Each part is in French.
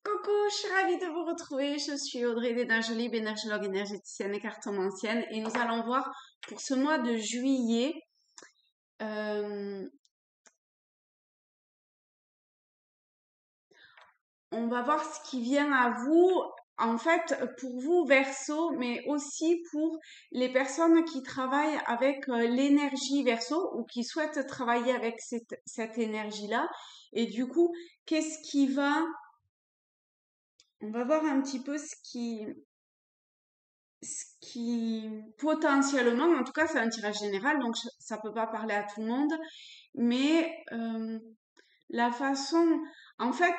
Coucou, je suis ravie de vous retrouver. Je suis Audrey Dénageli, énergologue énergéticienne et cartomancienne. Et nous allons voir pour ce mois de juillet, euh, on va voir ce qui vient à vous, en fait, pour vous, Verseau, mais aussi pour les personnes qui travaillent avec l'énergie Verseau ou qui souhaitent travailler avec cette énergie-là. Et du coup, qu'est-ce qui va... On va voir un petit peu ce qui potentiellement, en tout cas c'est un tirage général, donc ça peut pas parler à tout le monde, mais la façon, en fait,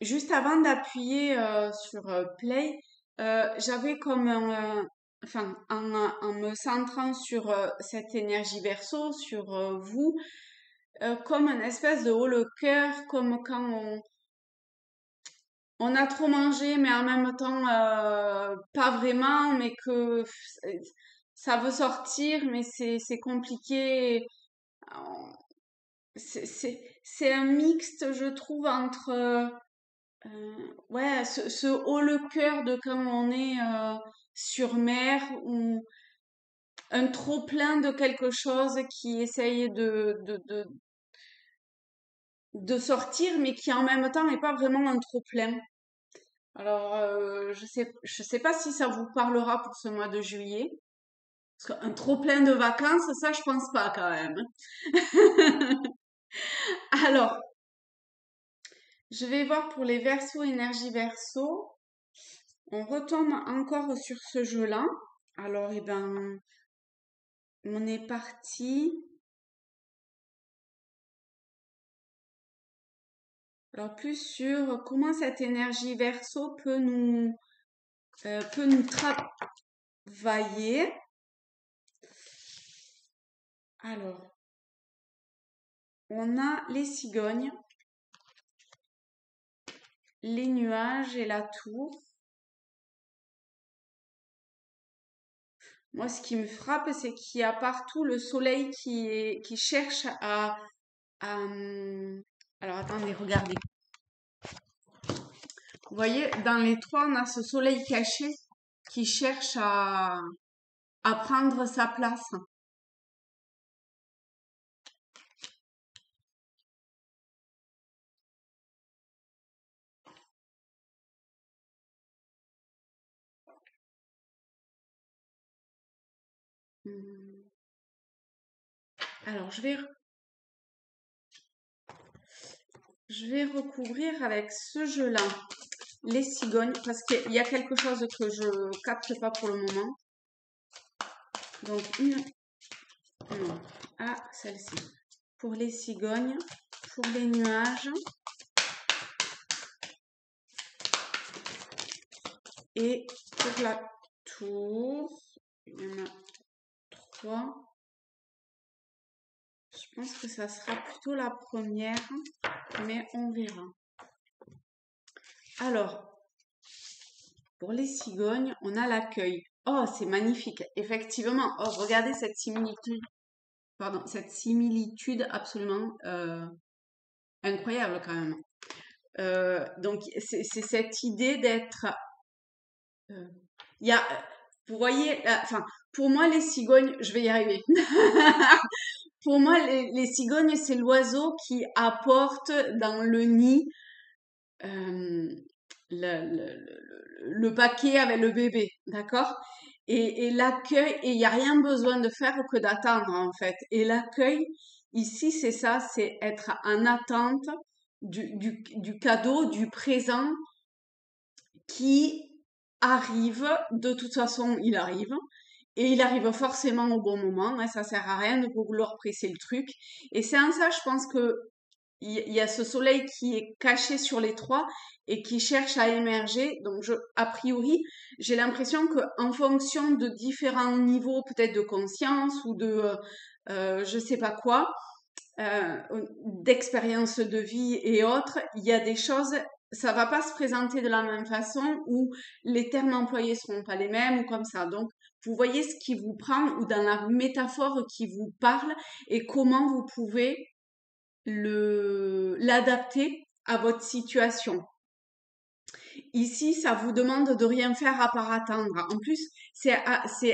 juste avant d'appuyer sur play, j'avais comme enfin, en me centrant sur cette énergie verso, sur vous, comme une espèce de haut le cœur, comme quand on a trop mangé, mais en même temps, pas vraiment, mais que ça veut sortir, mais c'est compliqué. Euh, c'est un mixte, je trouve, entre ouais, ce haut le cœur de quand on est sur mer ou un trop plein de quelque chose qui essaye de sortir, mais qui en même temps n'est pas vraiment un trop plein. Alors, je sais pas si ça vous parlera pour ce mois de juillet. Parce qu'un trop plein de vacances, ça, je pense pas quand même. Alors, je vais voir pour les versos, énergie verso. On retombe encore sur ce jeu-là. Alors, eh ben, on est parti. Alors, plus sur comment cette énergie verso peut nous travailler. Alors, on a les cigognes, les nuages et la tour. Moi, ce qui me frappe, c'est qu'il y a partout le soleil qui cherche alors, attendez, regardez. Vous voyez, dans les trois, on a ce soleil caché qui cherche à prendre sa place. Hum. Alors, je vais recouvrir avec ce jeu-là les cigognes parce qu'il y a quelque chose que je capte pas pour le moment. Donc, non, celle-ci. Pour les cigognes, pour les nuages et pour la tour. Il y en a trois. Je pense que ça sera plutôt la première, mais on verra. Alors, pour les cigognes, on a l'accueil. Oh, c'est magnifique. Effectivement, oh, regardez cette similitude. Pardon, cette similitude absolument incroyable quand même. Donc, c'est cette idée d'être... Il y a, vous voyez, enfin, pour moi, les cigognes, je vais y arriver. Pour moi, les cigognes, c'est l'oiseau qui apporte dans le nid euh, le paquet avec le bébé, d'accord? Et l'accueil, et il n'y a rien besoin de faire que d'attendre, en fait. Et l'accueil, ici, c'est ça, c'est être en attente du cadeau, du présent qui arrive. De toute façon, il arrive. Et il arrive forcément au bon moment, hein, ça sert à rien de vouloir presser le truc. Et c'est en ça, je pense que il y a ce soleil qui est caché sur les trois et qui cherche à émerger. Donc, a priori, j'ai l'impression que en fonction de différents niveaux, peut-être de conscience ou de je sais pas quoi, euh, d'expérience de vie et autres, il y a des choses, ça va pas se présenter de la même façon ou les termes employés seront pas les mêmes ou comme ça. Donc, vous voyez ce qui vous prend ou dans la métaphore qui vous parle et comment vous pouvez l'adapter à votre situation. Ici, ça vous demande de rien faire à part attendre. En plus, c'est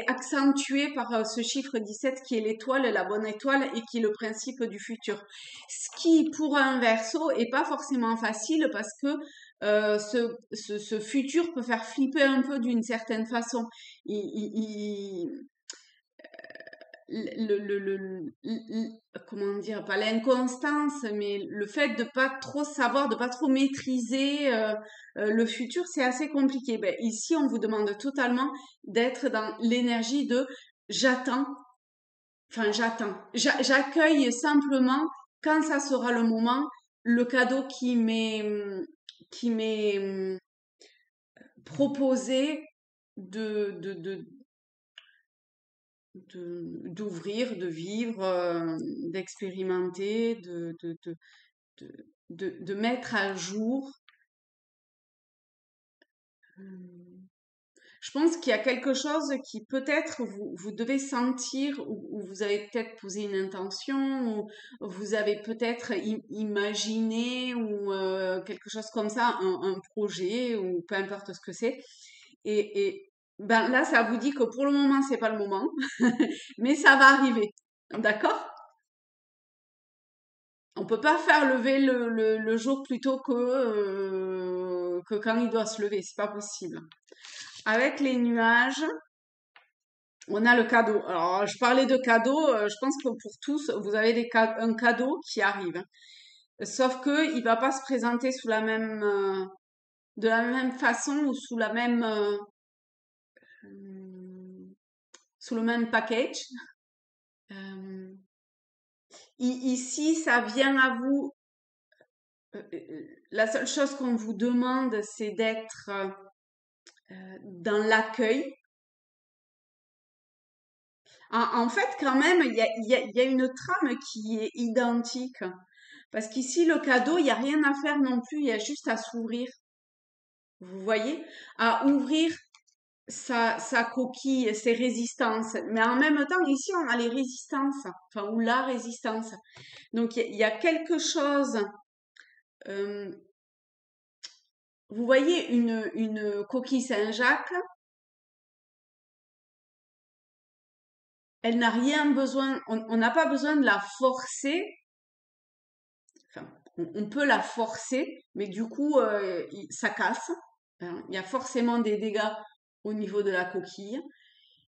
accentué par ce chiffre 17 qui est l'étoile, la bonne étoile et qui est le principe du futur. Ce qui, pour un verso, est pas forcément facile parce que ce futur peut faire flipper un peu d'une certaine façon. Comment dire, pas l'inconstance, mais le fait de pas trop savoir, de pas trop maîtriser le futur, c'est assez compliqué. Ben, ici, on vous demande totalement d'être dans l'énergie de j'attends, j'accueille simplement quand ça sera le moment, le cadeau qui m'est proposé de, d'ouvrir, de vivre, d'expérimenter, de mettre à jour. Je pense qu'il y a quelque chose qui peut-être vous devez sentir, ou vous avez peut-être posé une intention, ou vous avez peut-être imaginé, ou quelque chose comme ça, un projet, ou peu importe ce que c'est. Et ben là, ça vous dit que pour le moment, c'est pas le moment, mais ça va arriver. D'accord? On peut pas faire lever le jour plus tôt que quand il doit se lever, c'est pas possible. Avec les nuages, on a le cadeau. Alors, je parlais de cadeau, je pense que pour tous, vous avez un cadeau qui arrive, hein. Sauf que il va pas se présenter de la même façon ou hum, sous le même package. Euh, Ici, ça vient à vous. La seule chose qu'on vous demande, c'est d'être dans l'accueil. En fait, quand même, il y a une trame qui est identique. Parce qu'ici, le cadeau, il n'y a rien à faire non plus, il y a juste à s'ouvrir. Vous voyez? À ouvrir sa coquille, ses résistances. Mais en même temps, ici, on a les résistances, enfin, ou la résistance. Donc, il y a quelque chose. euh, Vous voyez une coquille Saint-Jacques, elle n'a rien besoin, on n'a pas besoin de la forcer. Enfin, on peut la forcer, mais du coup, ça casse, hein. Il y a forcément des dégâts au niveau de la coquille,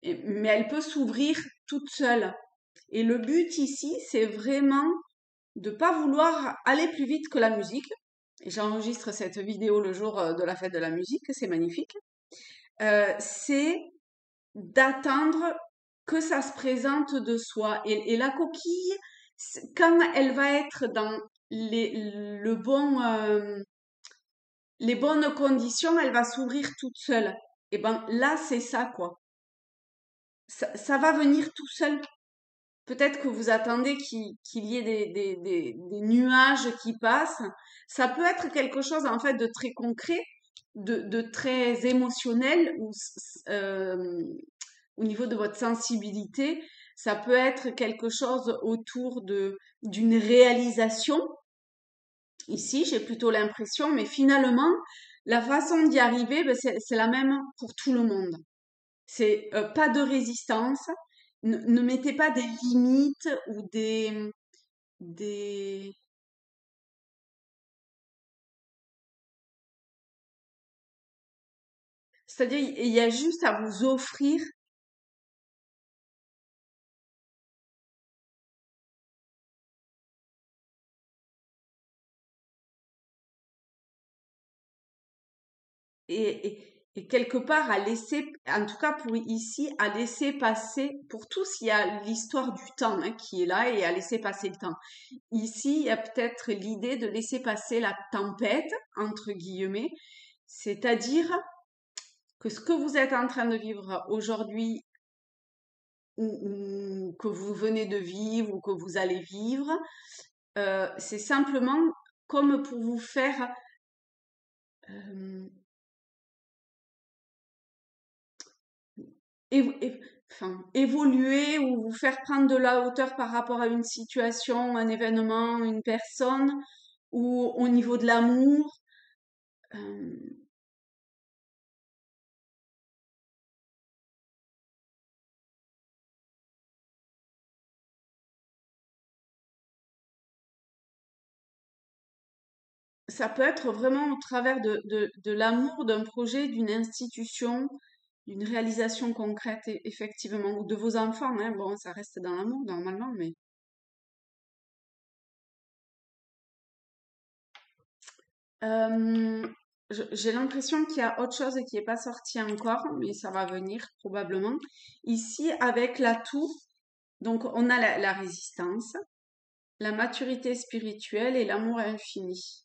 mais elle peut s'ouvrir toute seule. Et le but ici, c'est vraiment de pas vouloir aller plus vite que la musique. Et j'enregistre cette vidéo le jour de la fête de la musique, c'est magnifique. C'est d'attendre que ça se présente de soi. Et la coquille, quand elle va être dans les bonnes conditions, elle va s'ouvrir toute seule. Et ben là, c'est ça, quoi. Ça va venir tout seul. Peut-être que vous attendez qu'il y ait des nuages qui passent. Ça peut être quelque chose, en fait, de très concret, de très émotionnel, au niveau de votre sensibilité. Ça peut être quelque chose autour d'une réalisation. Ici, j'ai plutôt l'impression, mais finalement, la façon d'y arriver, ben, c'est la même pour tout le monde. C'est pas de résistance. Ne mettez pas des limites ou des... C'est-à-dire, il y a juste à vous offrir. Et quelque part à laisser, en tout cas pour ici, à laisser passer, pour tous, il y a l'histoire du temps, hein, qui est là et à laisser passer le temps. Ici, il y a peut-être l'idée de laisser passer la tempête, entre guillemets, c'est-à-dire que ce que vous êtes en train de vivre aujourd'hui ou que vous venez de vivre ou que vous allez vivre, c'est simplement comme pour vous faire euh, enfin, évoluer ou vous faire prendre de la hauteur par rapport à une situation, un événement, une personne, ou au niveau de l'amour. ça peut être vraiment au travers de l'amour d'un projet, d'une institution, d'une réalisation concrète, effectivement, ou de vos enfants, hein. Bon, ça reste dans l'amour normalement, mais euh, j'ai l'impression qu'il y a autre chose qui n'est pas sorti encore, mais ça va venir probablement. Ici, avec l'atout, donc on a la résistance, la maturité spirituelle et l'amour infini.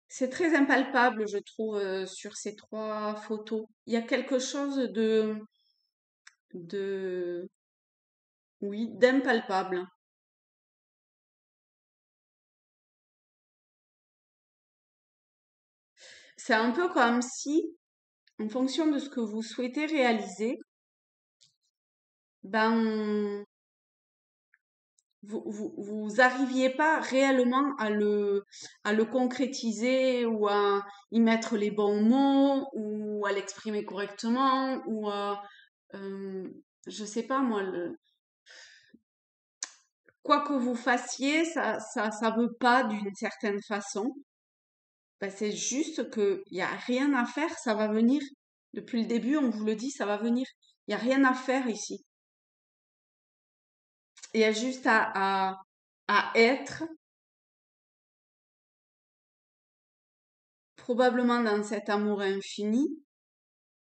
C'est très impalpable, je trouve, sur ces trois photos. Il y a quelque chose de, oui, d'impalpable. C'est un peu comme si, en fonction de ce que vous souhaitez réaliser, ben, vous arriviez pas réellement à le concrétiser ou à y mettre les bons mots ou à l'exprimer correctement ou à, euh, je sais pas moi, quoi que vous fassiez, ça veut pas d'une certaine façon. Ben, c'est juste que y a rien à faire, ça va venir. Depuis le début, on vous le dit, ça va venir. Il y a rien à faire ici. Il y a juste à être, probablement dans cet amour infini,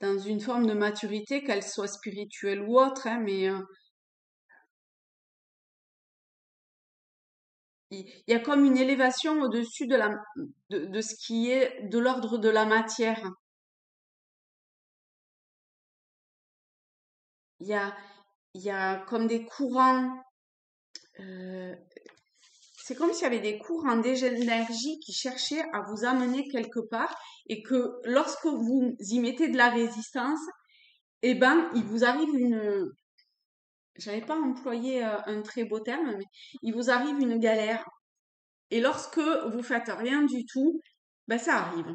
dans une forme de maturité, qu'elle soit spirituelle ou autre, hein, mais il y a comme une élévation au-dessus de ce qui est de l'ordre de la matière. Il y a, il y a comme des courants, euh, c'est comme s'il y avait des courants d'énergie qui cherchaient à vous amener quelque part et que lorsque vous y mettez de la résistance, eh ben, il vous arrive j'avais pas employé un très beau terme, mais il vous arrive une galère. Et lorsque vous faites rien du tout, ben ça arrive.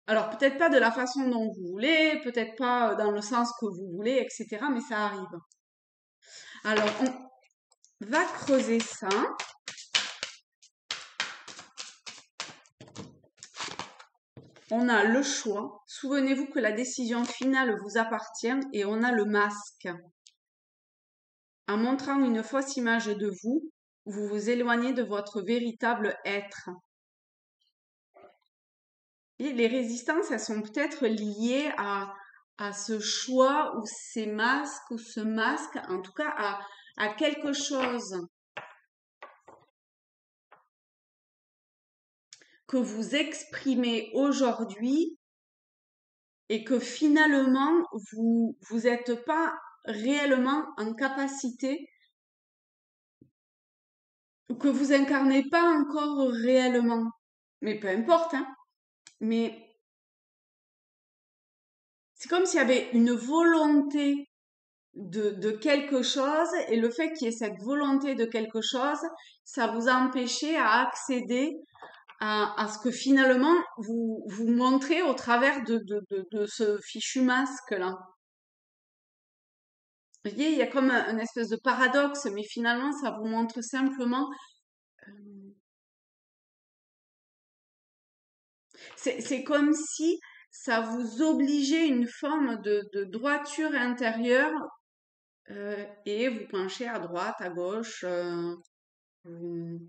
Alors peut-être pas de la façon dont vous voulez, peut-être pas dans le sens que vous voulez, etc. Mais ça arrive. Alors on va creuser ça. On a le choix. Souvenez-vous que la décision finale vous appartient et on a le masque. En montrant une fausse image de vous, vous vous éloignez de votre véritable être. Et les résistances, elles sont peut-être liées à ce choix ou ces masques ou ce masque, en tout cas à quelque chose que vous exprimez aujourd'hui et que finalement vous êtes pas réellement en capacité ou que vous incarnez pas encore réellement. Mais peu importe, hein. Mais c'est comme s'il y avait une volonté de quelque chose et le fait qu'il y ait cette volonté de quelque chose, ça vous a empêché à accéder à ce que finalement vous montrez au travers de ce fichu masque-là. Vous voyez, il y a comme un espèce de paradoxe, mais finalement, ça vous montre simplement. euh, c'est comme si ça vous obligeait une forme de droiture intérieure et vous penchez à droite, à gauche. Vous-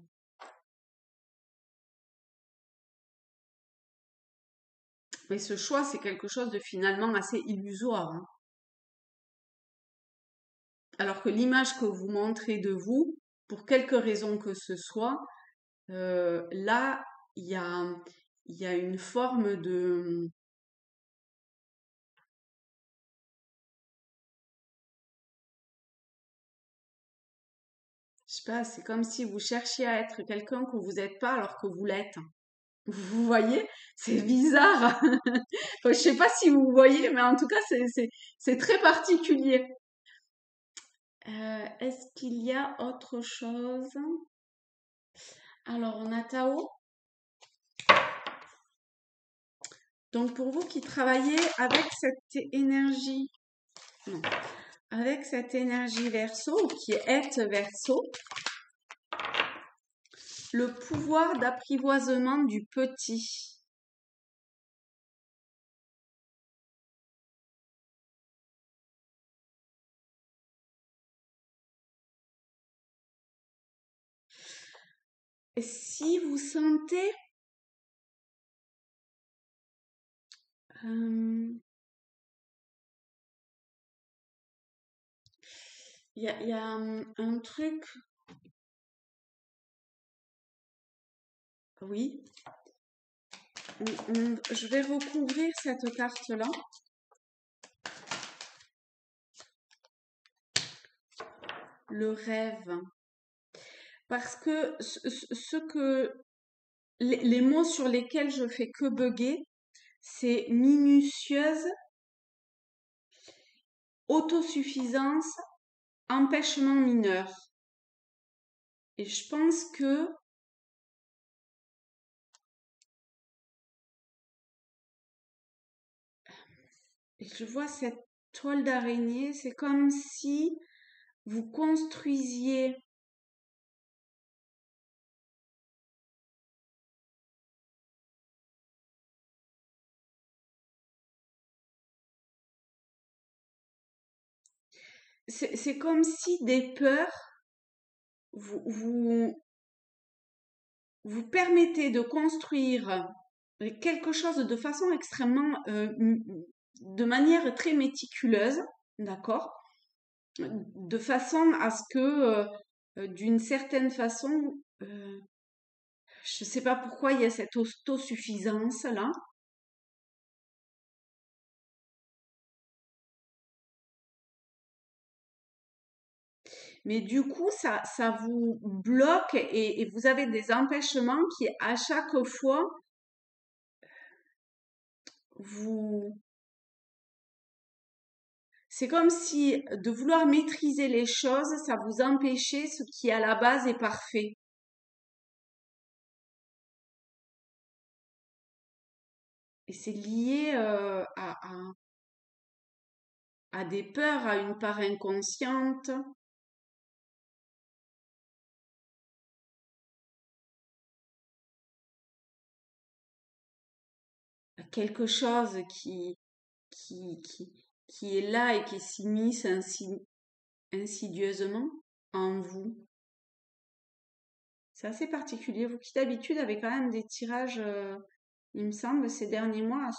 Mais ce choix, c'est quelque chose de finalement assez illusoire, hein. Alors que l'image que vous montrez de vous, pour quelque raison que ce soit, là, il y a, il y a une forme de, je sais pas, c'est comme si vous cherchiez à être quelqu'un que vous n'êtes pas alors que vous l'êtes. Vous voyez? C'est bizarre. Enfin, je sais pas si vous voyez, mais en tout cas, c'est très particulier. Est-ce qu'il y a autre chose? Alors, on a Tao. Donc, pour vous qui travaillez avec cette énergie, non, avec cette énergie verso, ou qui est verso, le pouvoir d'apprivoisement du petit. Et si vous sentez euh, il y a un truc, oui, je vais recouvrir cette carte-là. Le rêve. Parce que ce que les mots sur lesquels je fais que bugger, c'est minutieuse, autosuffisance, empêchement mineur. Et je pense que je vois cette toile d'araignée, c'est comme si vous construisiez c'est comme si des peurs vous, vous, vous permettez de construire quelque chose de façon extrêmement, de manière très méticuleuse, d'accord? De façon à ce que, d'une certaine façon, je ne sais pas pourquoi il y a cette autosuffisance là, mais du coup ça vous bloque et vous avez des empêchements qui à chaque fois vous c'est comme si de vouloir maîtriser les choses, ça vous empêchait ce qui à la base est parfait. Et c'est lié à des peurs, à une part inconsciente, à quelque chose qui, qui, qui est là et qui s'immisce insidieusement en vous. C'est assez particulier. Vous qui d'habitude avez quand même des tirages, il me semble, ces derniers mois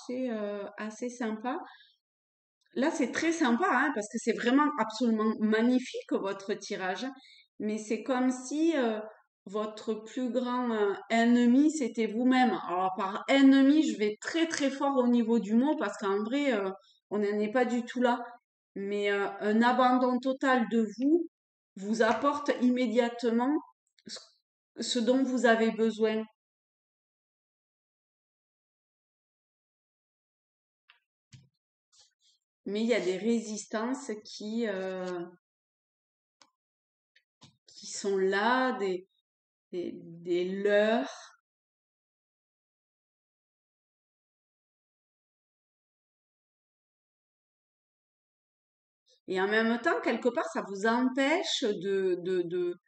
assez sympas. Là, c'est très sympa, hein, parce que c'est vraiment absolument magnifique votre tirage. Mais c'est comme si votre plus grand ennemi, c'était vous-même. Alors, par ennemi, je vais très très fort au niveau du mot, parce qu'en vrai, on n'en est pas du tout là. Mais un abandon total de vous vous apporte immédiatement ce ce dont vous avez besoin. Mais il y a des résistances qui sont là, des leurs. Et en même temps, quelque part, ça vous empêche de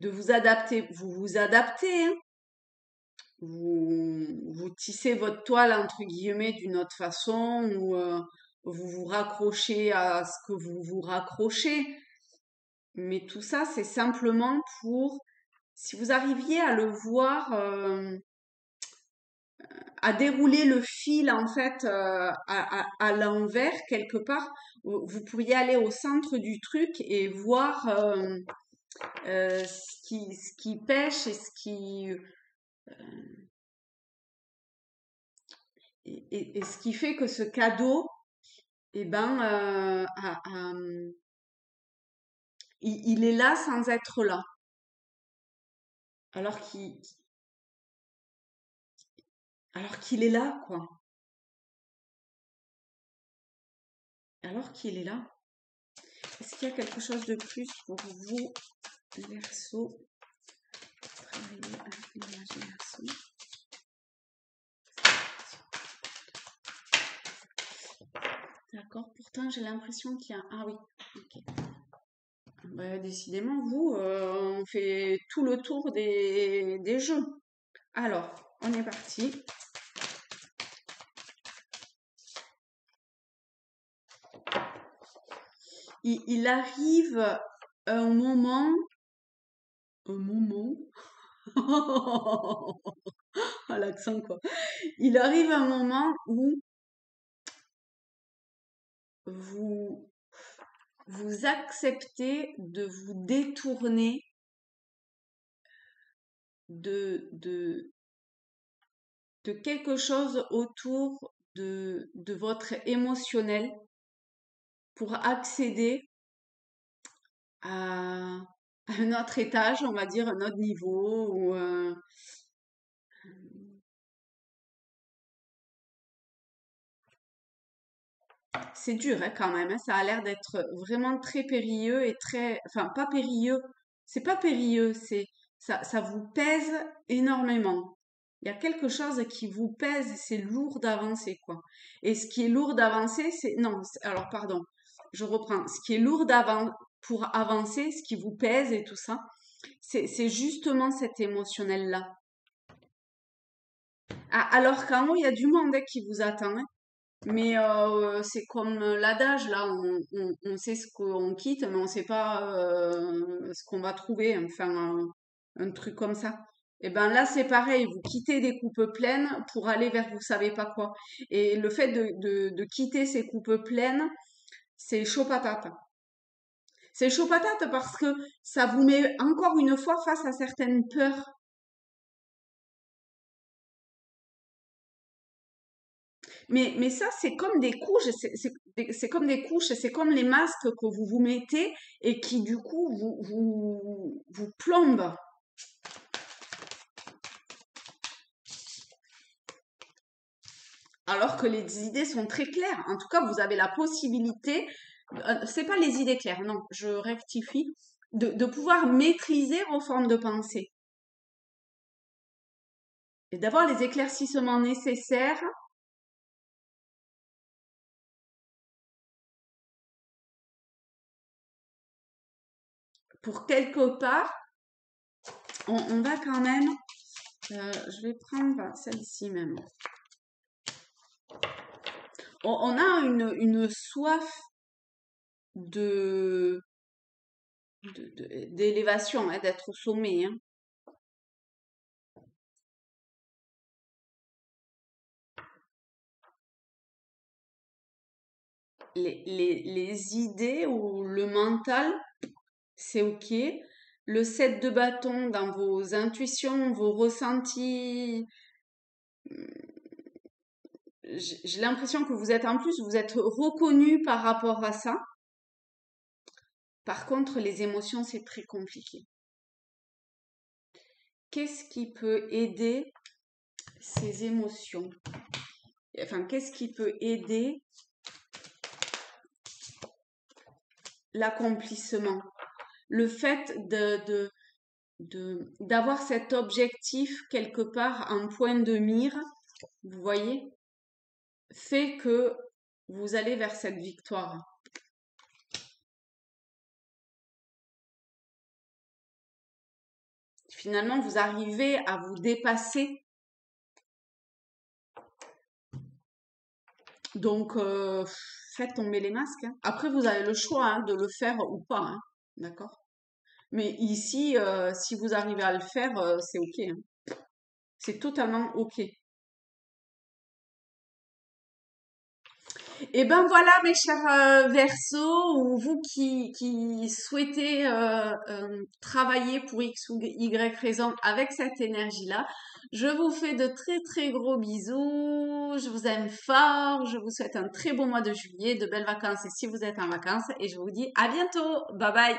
vous adapter. Vous vous adaptez, hein. Vous tissez votre toile, entre guillemets, d'une autre façon, ou vous vous raccrochez à ce que vous vous raccrochez. Mais tout ça, c'est simplement pour, si vous arriviez à le voir, à dérouler le fil en fait à l'envers quelque part, vous pourriez aller au centre du truc et voir ce qui pêche et et ce qui fait que ce cadeau, eh ben, il est là sans être là, alors qu'il alors qu'il est là, quoi. Alors qu'il est là. Est-ce qu'il y a quelque chose de plus pour vous, Verseau, travailler avec l'imagination? D'accord. Pourtant, j'ai l'impression qu'il y a... Ah oui, ok. bah, décidément, vous, on fait tout le tour des jeux. Alors, on est parti. Il arrive un moment, un moment, à l'accent quoi. Il arrive un moment où vous vous acceptez de vous détourner de quelque chose autour de votre émotionnel pour accéder à un autre étage, on va dire, un autre niveau. Ou, c'est dur hein, quand même, hein, ça a l'air d'être vraiment très périlleux et très... Enfin, pas périlleux, c'est pas périlleux, ça vous pèse énormément. Il y a quelque chose qui vous pèse et c'est lourd d'avancer, quoi. Et ce qui est lourd d'avancer, c'est... Non, alors pardon, je reprends. Ce qui est lourd pour avancer, ce qui vous pèse et tout ça, c'est justement cet émotionnel-là. Ah, alors qu'en haut, il y a du monde hein, qui vous attend, hein. Mais c'est comme l'adage, là, on sait ce qu'on quitte, mais on sait pas ce qu'on va trouver, enfin, un truc comme ça. Et ben là, c'est pareil, vous quittez des coupes pleines pour aller vers vous savez pas quoi. Et le fait de quitter ces coupes pleines, c'est chaud patate. C'est chaud patate parce que ça vous met encore une fois face à certaines peurs. Mais ça, c'est comme des couches, c'est comme des couches, c'est comme les masques que vous vous mettez et qui, du coup, vous plombent. Alors que les idées sont très claires. En tout cas, vous avez la possibilité, c'est pas les idées claires, non, je rectifie, de pouvoir maîtriser vos formes de pensée et d'avoir les éclaircissements nécessaires pour quelque part, on va quand même, je vais prendre celle-ci même. On a une soif de d'élévation, hein, d'être au sommet. Hein. Les idées ou le mental, c'est OK. Le set de bâton dans vos intuitions, vos ressentis, j'ai l'impression que vous êtes en plus, vous êtes reconnu par rapport à ça. Par contre, les émotions, c'est très compliqué. Qu'est-ce qui peut aider ces émotions? Enfin, qu'est-ce qui peut aider l'accomplissement? Le fait d'avoir cet objectif quelque part, un point de mire, vous voyez, fait que vous allez vers cette victoire. Finalement, vous arrivez à vous dépasser. Donc, faites tomber les masques. Hein. Après, vous avez le choix hein, de le faire ou pas. Hein. D'accord? Mais ici, si vous arrivez à le faire, c'est OK. Hein. C'est totalement OK. Et ben voilà, mes chers Verseaux, ou vous qui souhaitez travailler pour X ou Y raison avec cette énergie-là, je vous fais de très très gros bisous. Je vous aime fort. Je vous souhaite un très beau mois de juillet, de belles vacances si vous êtes en vacances, et je vous dis à bientôt. Bye bye.